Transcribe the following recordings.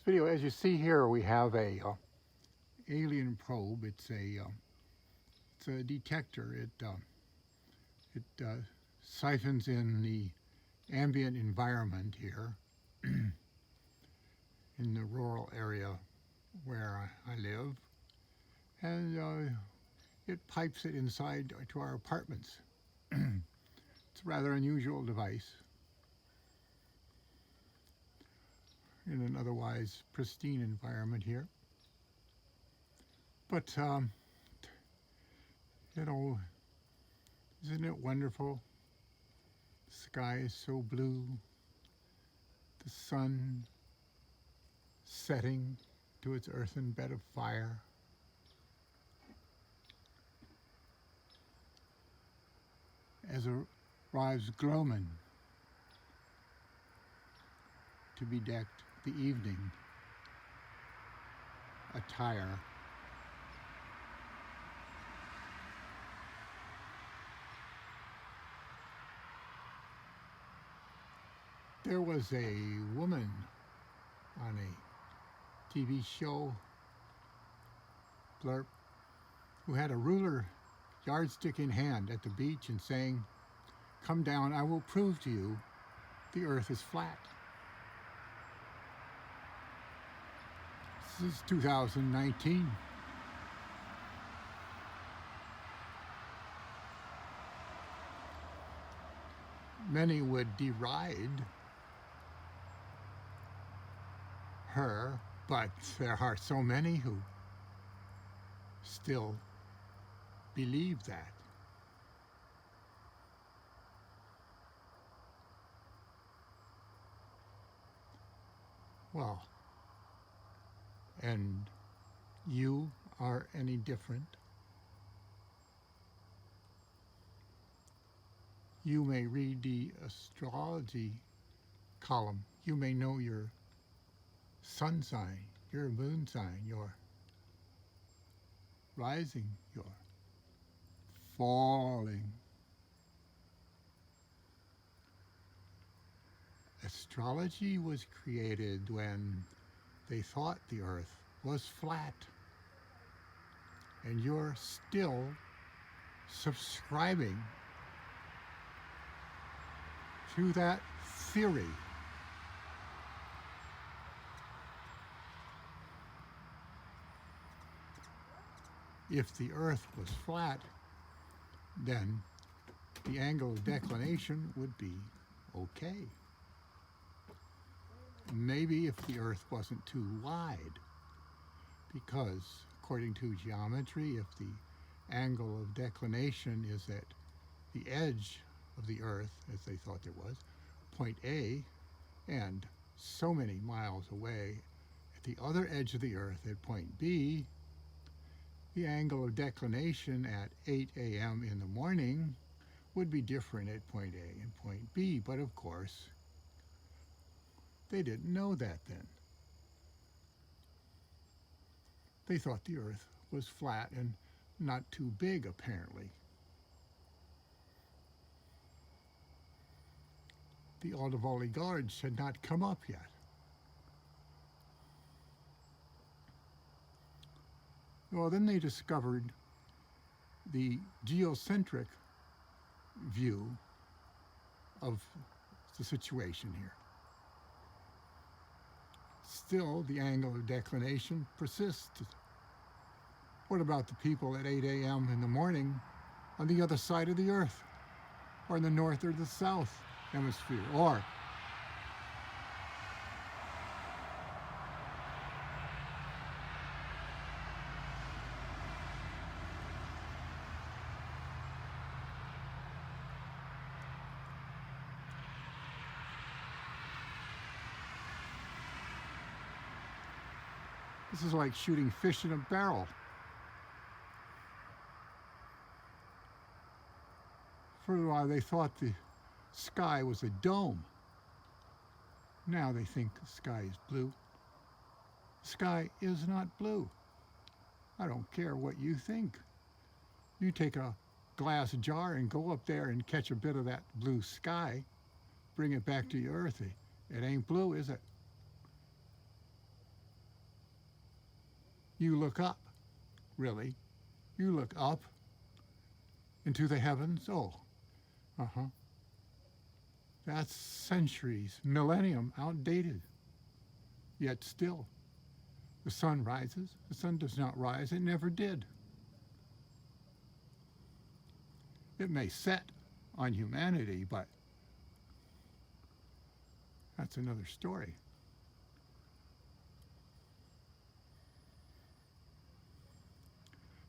video, as you see here, we have a alien probe. It's a detector. It siphons in the ambient environment here in the rural area where I live, and it pipes it inside to our apartments. It's a rather unusual device in an otherwise pristine environment here. But, you know, isn't it wonderful? The sky is so blue, the sun setting to its earthen bed of fire. As arrives Gloman to bedeck the evening attire. There was a woman on a TV show, blurb, who had a ruler yardstick in hand at the beach and saying, "Come down, I will prove to you the earth is flat." This is 2019. Many would deride her, but there are so many who still believe that. Well, and you are any different? You may read the astrology column. You may know your sun sign, your moon sign, your rising, your falling. Astrology was created when they thought the earth was flat. And you're still subscribing to that theory. If the earth was flat, then the angle of declination would be okay. Maybe if the earth wasn't too wide, because according to geometry, if the angle of declination is at the edge of the earth, as they thought there was, point A, and so many miles away at the other edge of the earth at point B, the angle of declination at 8 a.m. in the morning would be different at point A and point B, but of course, they didn't know that then. They thought the earth was flat and not too big, apparently. The Audevoli Gorge had not come up yet. Well, then they discovered the geocentric view of the situation here. Still, the angle of declination persists. What about the people at 8 a.m. in the morning on the other side of the earth, or in the north or the south hemisphere, or this is like shooting fish in a barrel. For a while, they thought the sky was a dome. Now they think the sky is blue. The sky is not blue. I don't care what you think. You take a glass jar and go up there and catch a bit of that blue sky, bring it back to the earth. It ain't blue, is it? You look up, really. You look up into the heavens. Oh, uh-huh. That's centuries, millennium outdated. Yet still, the sun rises. The sun does not rise. It never did. It may set on humanity, but that's another story.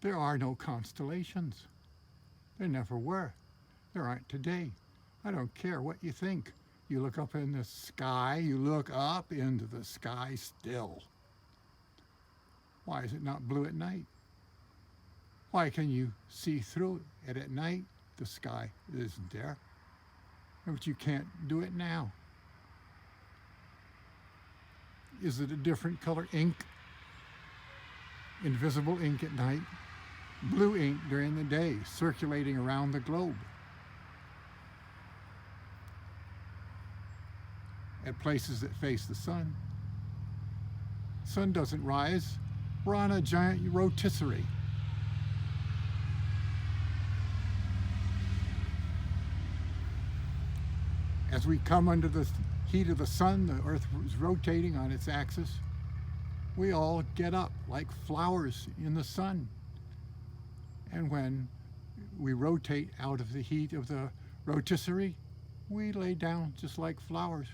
There are no constellations. There never were. There aren't today. I don't care what you think. You look up in the sky, you look up into the sky still. Why is it not blue at night? Why can you see through it at night? The sky isn't there. But you can't do it now. Is it a different color ink? Invisible ink at night, blue ink during the day, circulating around the globe. At places that face the sun. Sun doesn't rise. We're on a giant rotisserie. As we come under the heat of the sun, the earth is rotating on its axis. We all get up like flowers in the sun. And when we rotate out of the heat of the rotisserie, we lay down just like flowers,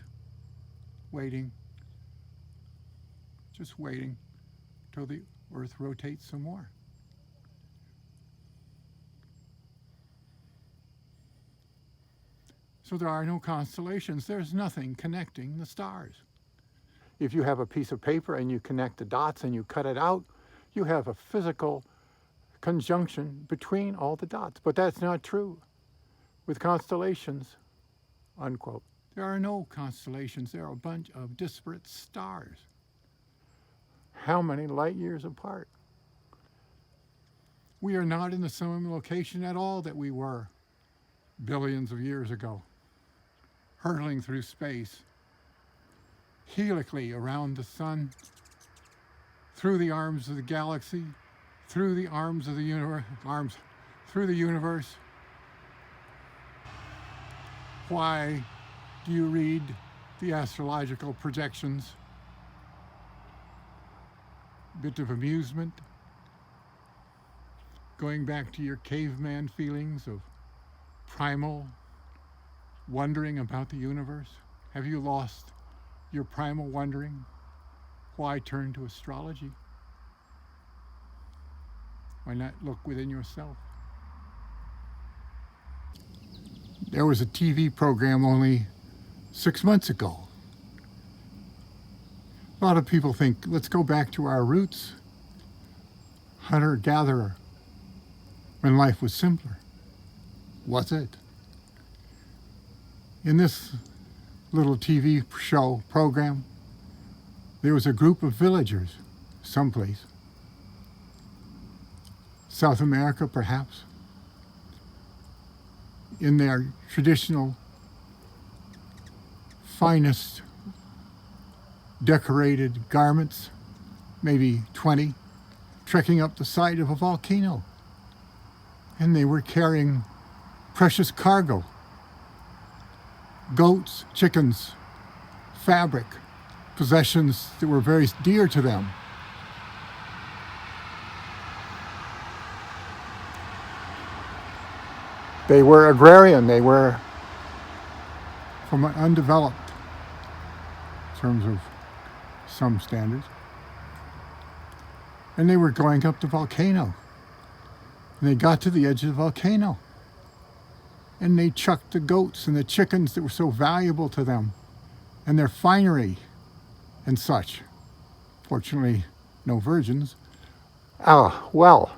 waiting, just waiting till the earth rotates some more. So there are no constellations. There's nothing connecting the stars. If you have a piece of paper and you connect the dots and you cut it out, you have a physical conjunction between all the dots. But that's not true with constellations, unquote. There are no constellations. There are a bunch of disparate stars. How many light years apart? We are not in the same location at all that we were billions of years ago, hurtling through space, helically around the sun, through the arms of the galaxy, through the arms of the universe, through the universe. Why do you read the astrological projections? Bit of amusement, going back to your caveman feelings of primal wondering about the universe. Have you lost your primal wondering? Why turn to astrology? Why not look within yourself? There was a TV program only 6 months ago. A lot of people think, let's go back to our roots. Hunter-gatherer, when life was simpler. Was it? In this little TV show program, there was a group of villagers someplace, South America perhaps, in their traditional, finest decorated garments, maybe 20, trekking up the side of a volcano. And they were carrying precious cargo, goats, chickens, fabric, possessions that were very dear to them. They were agrarian. They were from an undeveloped, in terms of some standards. And they were going up the volcano. And they got to the edge of the volcano. And they chucked the goats and the chickens that were so valuable to them, and their finery and such. Fortunately, no virgins. To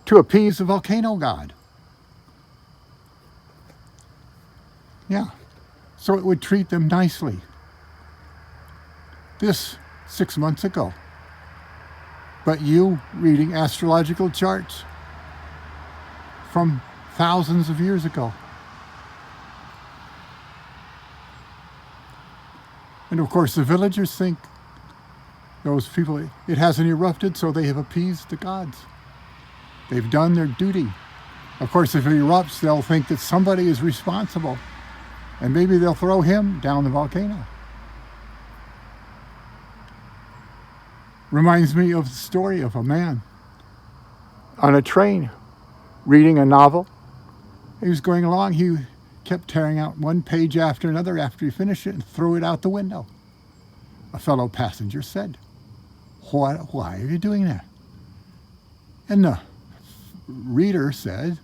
appease the volcano god. Yeah, so it would treat them nicely. This 6 months ago. But you reading astrological charts from thousands of years ago. And of course the villagers think Those people, it hasn't erupted, so they have appeased the gods. They've done their duty. Of course, if it erupts, they'll think that somebody is responsible, and maybe they'll throw him down the volcano. Reminds me of the story of a man on a train reading a novel. He was going along, he kept tearing out one page after another after he finished it and threw it out the window. A fellow passenger said, why are you doing that? And the reader said,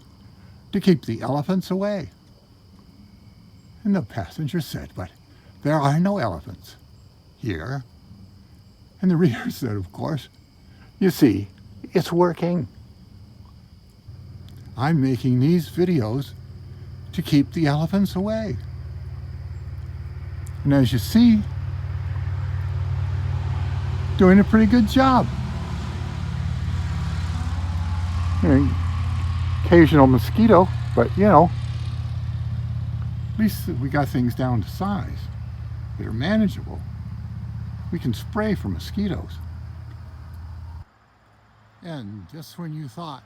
to keep the elephants away. And the passenger said, but there are no elephants here. And the reader said, of course, you see, it's working. I'm making these videos to keep the elephants away. And as you see, doing a pretty good job. Occasional mosquito, but you know, at least we got things down to size that are manageable. We can spray for mosquitoes. And just when you thought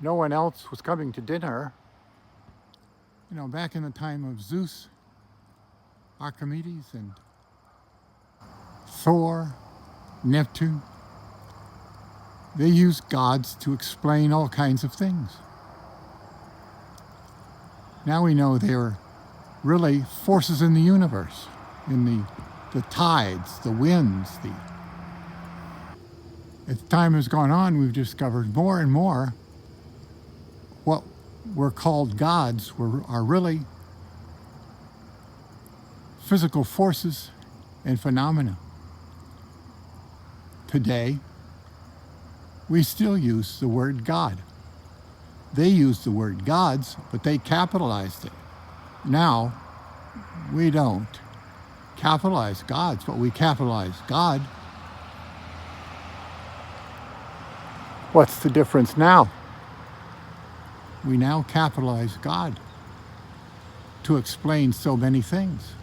no one else was coming to dinner, you know, back in the time of Zeus, Archimedes, and Thor, Neptune, they used gods to explain all kinds of things. Now we know they're really forces in the universe, in the tides, the winds. As time has gone on, we've discovered more and more what were called gods are really physical forces and phenomena. Today, we still use the word God. They used the word gods, but they capitalized it. Now, we don't capitalize gods, but we capitalize God. What's the difference now? We now capitalize God to explain so many things.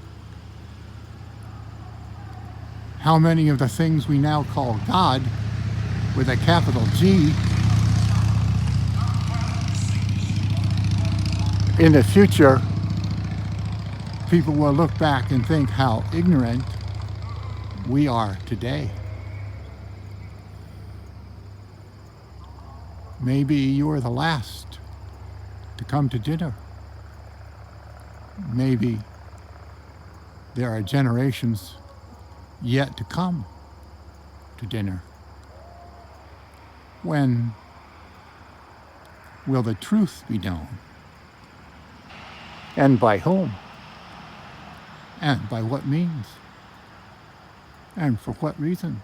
How many of the things we now call God with a capital G in the future, people will look back and think how ignorant we are today. Maybe you're the last to come to dinner. Maybe there are generations yet to come to dinner. When will the truth be known? And by whom? And by what means? And for what reason?